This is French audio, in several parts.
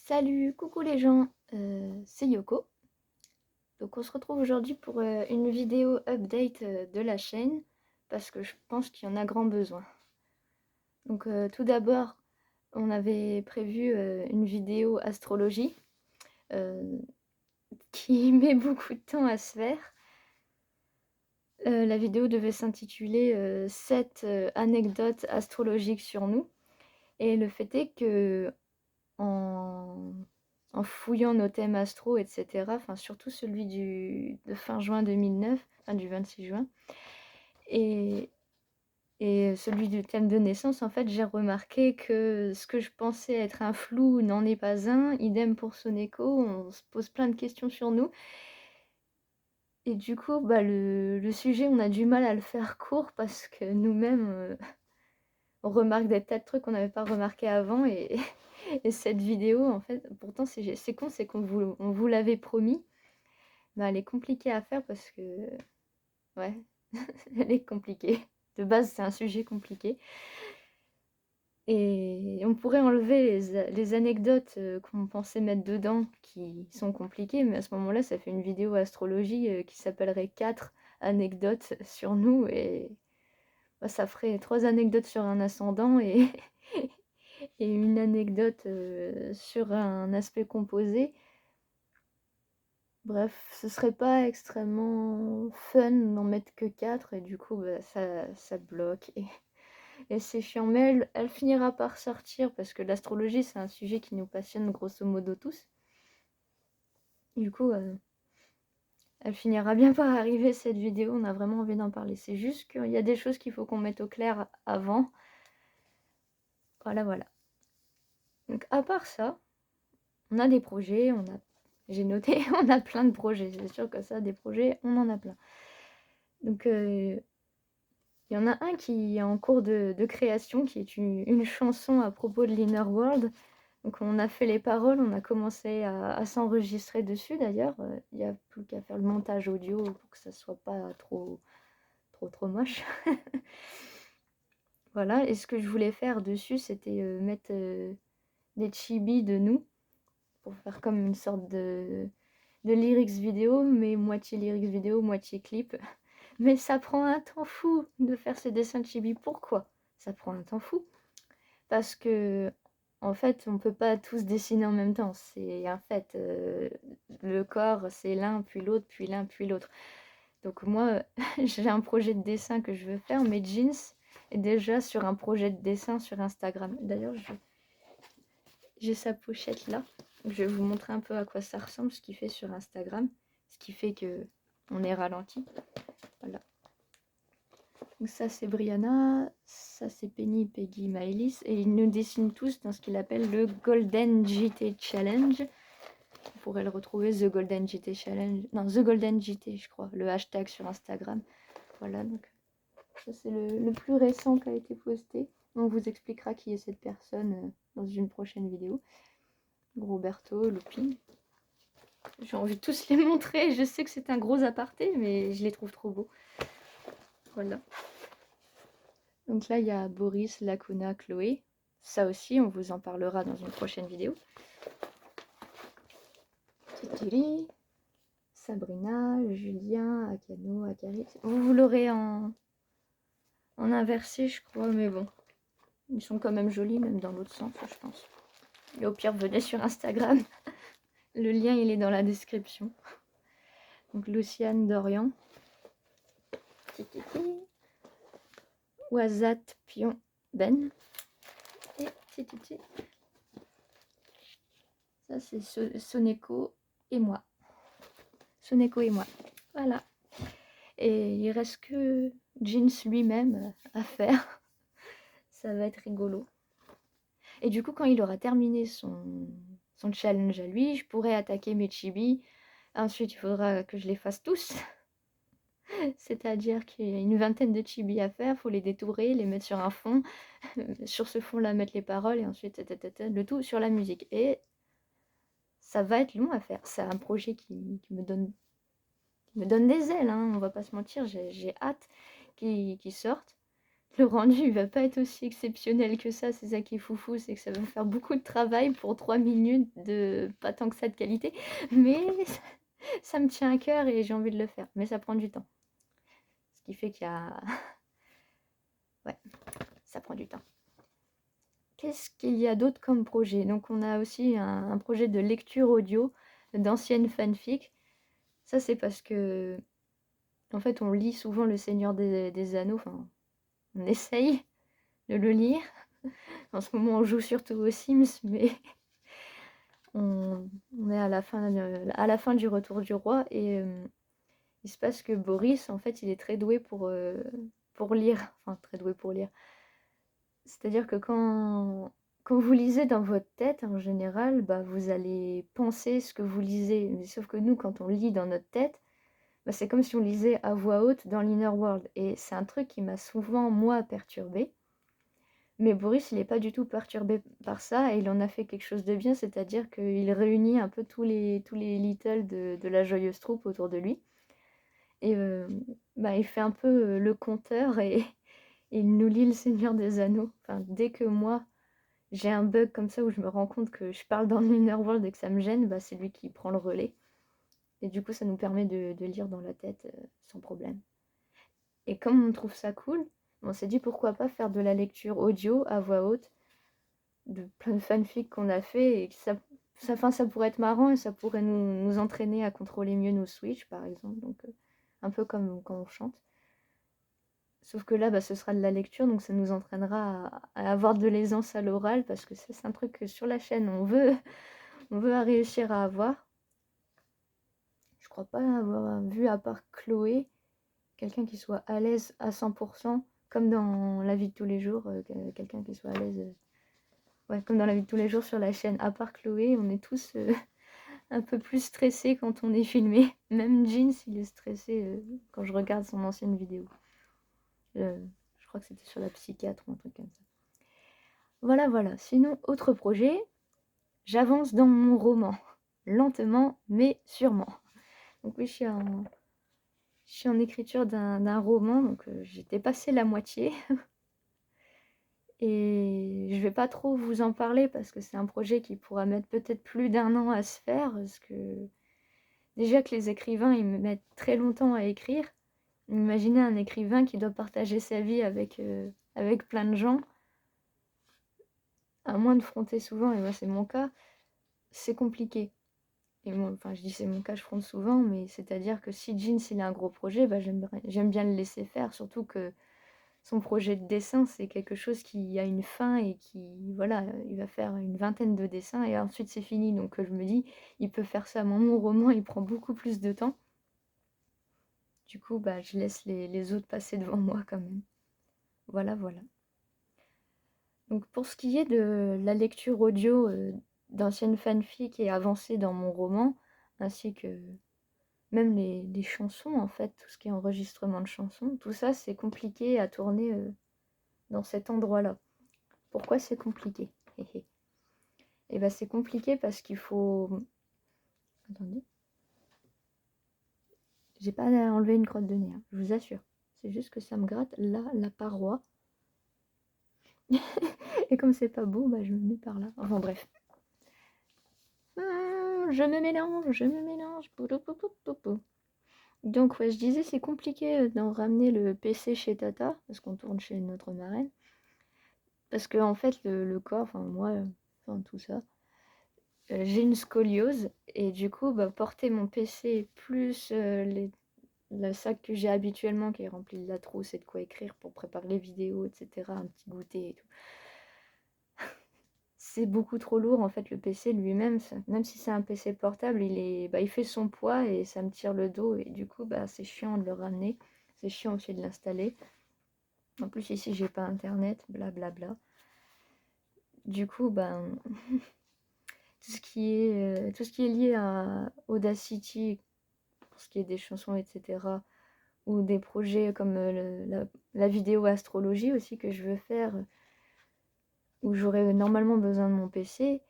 Salut, coucou les gens, c'est Yoko. Donc on se retrouve aujourd'hui pour une vidéo update de la chaîne parce que je pense qu'il y en a grand besoin. Donc tout d'abord, on avait prévu une vidéo astrologie euh, qui met beaucoup de temps à se faire. La vidéo devait s'intituler 7 anecdotes astrologiques sur nous. Et le fait est que en fouillant nos thèmes astro, etc., enfin surtout celui de fin juin 2009, enfin du 26 juin, et, et celui du thème de naissance, en fait, j'ai remarqué que ce que je pensais être un flou n'en est pas un. Idem pour Soneko, on se pose plein de questions sur nous. Et du coup, bah, le sujet, on a du mal à le faire court parce que nous-mêmes, on remarque des tas de trucs qu'on n'avait pas remarqué avant. Et cette vidéo, en fait, pourtant c'est con, c'est on vous l'avait promis, mais elle est compliquée à faire parce que, ouais, elle est compliquée. De base, c'est un sujet compliqué. Et on pourrait enlever les anecdotes qu'on pensait mettre dedans, qui sont compliquées, mais à ce moment-là, ça fait une vidéo astrologie qui s'appellerait 4 anecdotes sur nous, et bah, ça ferait 3 anecdotes sur un ascendant et, et une anecdote sur un aspect composé. Bref, ce serait pas extrêmement fun d'en mettre que 4 et du coup bah, ça bloque et c'est chiant, mais elle finira par sortir parce que l'astrologie c'est un sujet qui nous passionne grosso modo tous. Du coup, elle finira bien par arriver cette vidéo, on a vraiment envie d'en parler. C'est juste qu'il y a des choses qu'il faut qu'on mette au clair avant. Voilà. Donc à part ça, on a des projets, j'ai noté, on a plein de projets. C'est sûr que ça, des projets, on en a plein. Donc il y en a un qui est en cours de création, qui est une chanson à propos de l'Inner World. Donc on a fait les paroles, on a commencé à s'enregistrer dessus d'ailleurs. Il n'y a plus qu'à faire le montage audio pour que ça soit pas trop moche. Voilà, et ce que je voulais faire dessus, c'était mettre des chibis de nous, pour faire comme une sorte de lyrics vidéo, mais moitié lyrics vidéo, moitié clip. Mais ça prend un temps fou de faire ces dessins de chibi. Pourquoi ça prend un temps fou? Parce que, en fait, on peut pas tous dessiner en même temps. C'est un fait. Le corps, c'est l'un, puis l'autre, puis l'un, puis l'autre. Donc moi, j'ai un projet de dessin que je veux faire. Mais Jeans est déjà sur un projet de dessin sur Instagram. D'ailleurs, j'ai sa pochette là. Je vais vous montrer un peu à quoi ça ressemble, ce qu'il fait sur Instagram. Ce qui fait que on est ralenti. Voilà. Donc ça c'est Brianna, ça c'est Penny, Peggy, Maëlys, et ils nous dessinent tous dans ce qu'il appelle le Golden JT Challenge. Vous pourrez le retrouver, The Golden JT Challenge, non, The Golden JT je crois, le hashtag sur Instagram. Voilà, donc ça c'est le plus récent qui a été posté. On vous expliquera qui est cette personne dans une prochaine vidéo. Roberto, Looping. J'ai envie de tous les montrer, je sais que c'est un gros aparté, mais je les trouve trop beaux. Voilà. Donc là, il y a Boris, Lacuna, Chloé. Ça aussi, on vous en parlera dans une prochaine vidéo. Titili, Sabrina, Julien, Akano, Akari. Vous l'aurez en inversé, je crois, mais bon. Ils sont quand même jolis, même dans l'autre sens, je pense. Et au pire, venez sur Instagram. Le lien, il est dans la description. Donc, Luciane, Dorian. Tititi. Wazat, Pion, Ben. Et Tititi. Ça, c'est Soneko et moi. Soneko et moi. Voilà. Et il reste que Jeans lui-même à faire. Ça va être rigolo. Et du coup, quand il aura terminé son challenge à lui, je pourrai attaquer mes chibis. Ensuite, il faudra que je les fasse tous. C'est-à-dire qu'il y a une vingtaine de chibis à faire. Il faut les détourer, les mettre sur un fond. Sur ce fond-là, mettre les paroles. Et ensuite, le tout sur la musique. Et ça va être long à faire. C'est un projet qui me donne des ailes, hein, on va pas se mentir, j'ai hâte qu'ils sortent. le rendu, il va pas être aussi exceptionnel que ça, c'est ça qui est foufou, c'est que ça va me faire beaucoup de travail pour 3 minutes de pas tant que ça de qualité, mais ça me tient à cœur et j'ai envie de le faire, mais ça prend du temps. Ce qui fait qu'il y a ouais, ça prend du temps. Qu'est-ce qu'il y a d'autre comme projet? Donc on a aussi un projet de lecture audio d'anciennes fanfics. Ça, c'est parce que, en fait, on lit souvent Le Seigneur des Anneaux, enfin, on essaye de le lire. En ce moment, on joue surtout aux Sims, mais on est à la fin du Retour du Roi et il se passe que Boris, en fait, il est très doué pour lire. Enfin, très doué pour lire. C'est-à-dire que quand vous lisez dans votre tête, en général, bah, vous allez penser ce que vous lisez. Mais sauf que nous, quand on lit dans notre tête, bah, c'est comme si on lisait à voix haute dans l'Inner World. Et c'est un truc qui m'a souvent, moi, perturbée. Mais Boris, il n'est pas du tout perturbé par ça et il en a fait quelque chose de bien, c'est-à-dire qu'il réunit un peu tous les Little de la Joyeuse Troupe autour de lui. Et bah, il fait un peu le conteur et il nous lit Le Seigneur des Anneaux. Enfin, dès que moi, j'ai un bug comme ça où je me rends compte que je parle dans l'Inner World et que ça me gêne, bah, c'est lui qui prend le relais. Et du coup, ça nous permet de lire dans la tête sans problème. Et comme on trouve ça cool, on s'est dit pourquoi pas faire de la lecture audio à voix haute de plein de fanfics qu'on a fait et que ça pourrait être marrant et ça pourrait nous entraîner à contrôler mieux nos Switch par exemple. Donc un peu comme quand on chante. Sauf que là, bah, ce sera de la lecture, donc ça nous entraînera à avoir de l'aisance à l'oral parce que ça, c'est un truc que sur la chaîne, on veut réussir à avoir. Je crois pas avoir vu, à part Chloé, quelqu'un qui soit à l'aise à 100%, comme dans la vie de tous les jours, quelqu'un qui soit à l'aise, ouais, comme dans la vie de tous les jours sur la chaîne. À part Chloé, on est tous un peu plus stressés quand on est filmé. Même Jeans, il est stressé quand je regarde son ancienne vidéo. Je crois que c'était sur la psychiatre ou un truc comme ça. Voilà, voilà. Sinon, autre projet, j'avance dans mon roman. Lentement, mais sûrement. Donc oui, je suis en écriture d'un roman, donc j'ai dépassé la moitié. Et je vais pas trop vous en parler parce que c'est un projet qui pourra mettre peut-être plus d'1 an à se faire. Parce que déjà que les écrivains, ils me mettent très longtemps à écrire. Imaginez un écrivain qui doit partager sa vie avec plein de gens, à moins de fronter souvent, et moi c'est mon cas, c'est compliqué. Et moi, enfin je dis c'est mon cas, je fronte souvent, mais c'est-à-dire que si Jeans il a un gros projet, bah, j'aime bien le laisser faire, surtout que son projet de dessin c'est quelque chose qui a une fin et qui, voilà, il va faire une vingtaine de dessins et ensuite c'est fini. Donc je me dis, il peut faire ça, mon roman il prend beaucoup plus de temps. Du coup, bah, je laisse les autres passer devant moi quand même. Voilà, voilà. Donc pour ce qui est de la lecture audio d'anciennes fanfics et avancées dans mon roman, ainsi que même les chansons, en fait, tout ce qui est enregistrement de chansons, tout ça c'est compliqué à tourner dans cet endroit-là. Pourquoi c'est compliqué? Et ben c'est compliqué parce qu'il faut... Attendez. J'ai pas enlevé une crotte de nez, hein, je vous assure. C'est juste que ça me gratte là, la paroi. Et comme c'est pas beau, bah, je me mets par là. Enfin bref. Je me mélange. Donc ouais, je disais c'est compliqué d'en ramener le PC chez Tata, parce qu'on tourne chez notre marraine. Parce que en fait le corps, enfin moi, enfin tout ça, j'ai une scoliose et du coup bah, porter mon PC plus le sac que j'ai habituellement qui est rempli de la trousse et de quoi écrire pour préparer les vidéos, etc. Un petit goûter et tout. C'est beaucoup trop lourd en fait le PC lui-même, même si c'est un PC portable, il fait son poids et ça me tire le dos et du coup bah, c'est chiant de le ramener, c'est chiant aussi de l'installer. En plus ici j'ai pas internet, blablabla. Du coup ben tout ce qui est lié à Audacity, pour ce qui est des chansons, etc. Ou des projets comme la vidéo astrologie aussi que je veux faire, où j'aurais normalement besoin de mon PC.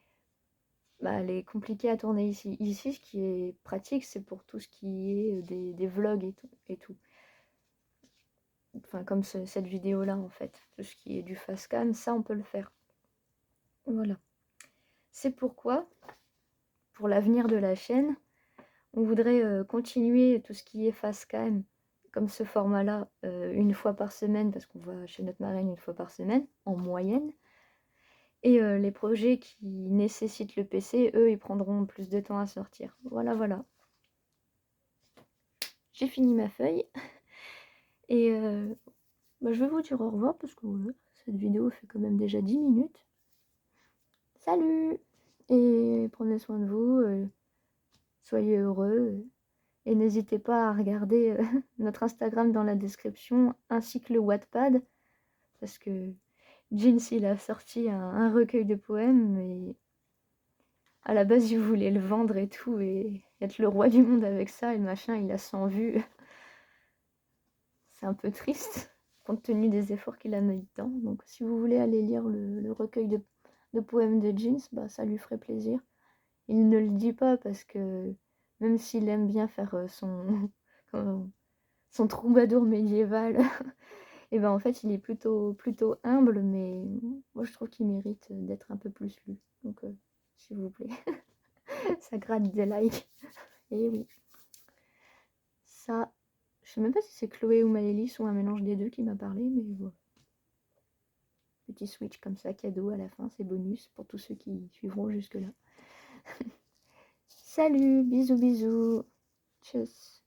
Bah, elle est compliquée à tourner ici. Ici, ce qui est pratique, c'est pour tout ce qui est des vlogs et tout. Enfin, comme cette vidéo-là, en fait. Tout ce qui est du facecam, ça, on peut le faire. Voilà. C'est pourquoi, pour l'avenir de la chaîne, on voudrait continuer tout ce qui est facecam, comme ce format-là, une fois par semaine, parce qu'on va chez notre marraine une fois par semaine, en moyenne. Et les projets qui nécessitent le PC, eux, ils prendront plus de temps à sortir. Voilà, voilà. J'ai fini ma feuille. Et bah, je vais vous dire au revoir, parce que voilà, cette vidéo fait quand même déjà 10 minutes. Salut! Et prenez soin de vous, soyez heureux. Et n'hésitez pas à regarder notre Instagram dans la description, ainsi que le Wattpad, parce que Jeans, il a sorti un recueil de poèmes, et à la base, il voulait le vendre et tout, et être le roi du monde avec ça, et le machin, il a 100 vues. C'est un peu triste, compte tenu des efforts qu'il a mis dedans. Donc si vous voulez aller lire le recueil de poèmes de Jeans, bah, ça lui ferait plaisir. Il ne le dit pas parce que même s'il aime bien faire son troubadour médiéval, et ben en fait il est plutôt humble, mais moi je trouve qu'il mérite d'être un peu plus lu. Donc s'il vous plaît, ça gratte des likes. Et oui, ça, je sais même pas si c'est Chloé ou Maëlys ou un mélange des deux qui m'a parlé, mais voilà. Petit switch comme ça, cadeau à la fin, c'est bonus pour tous ceux qui suivront jusque là. Salut, bisous bisous, tchuss.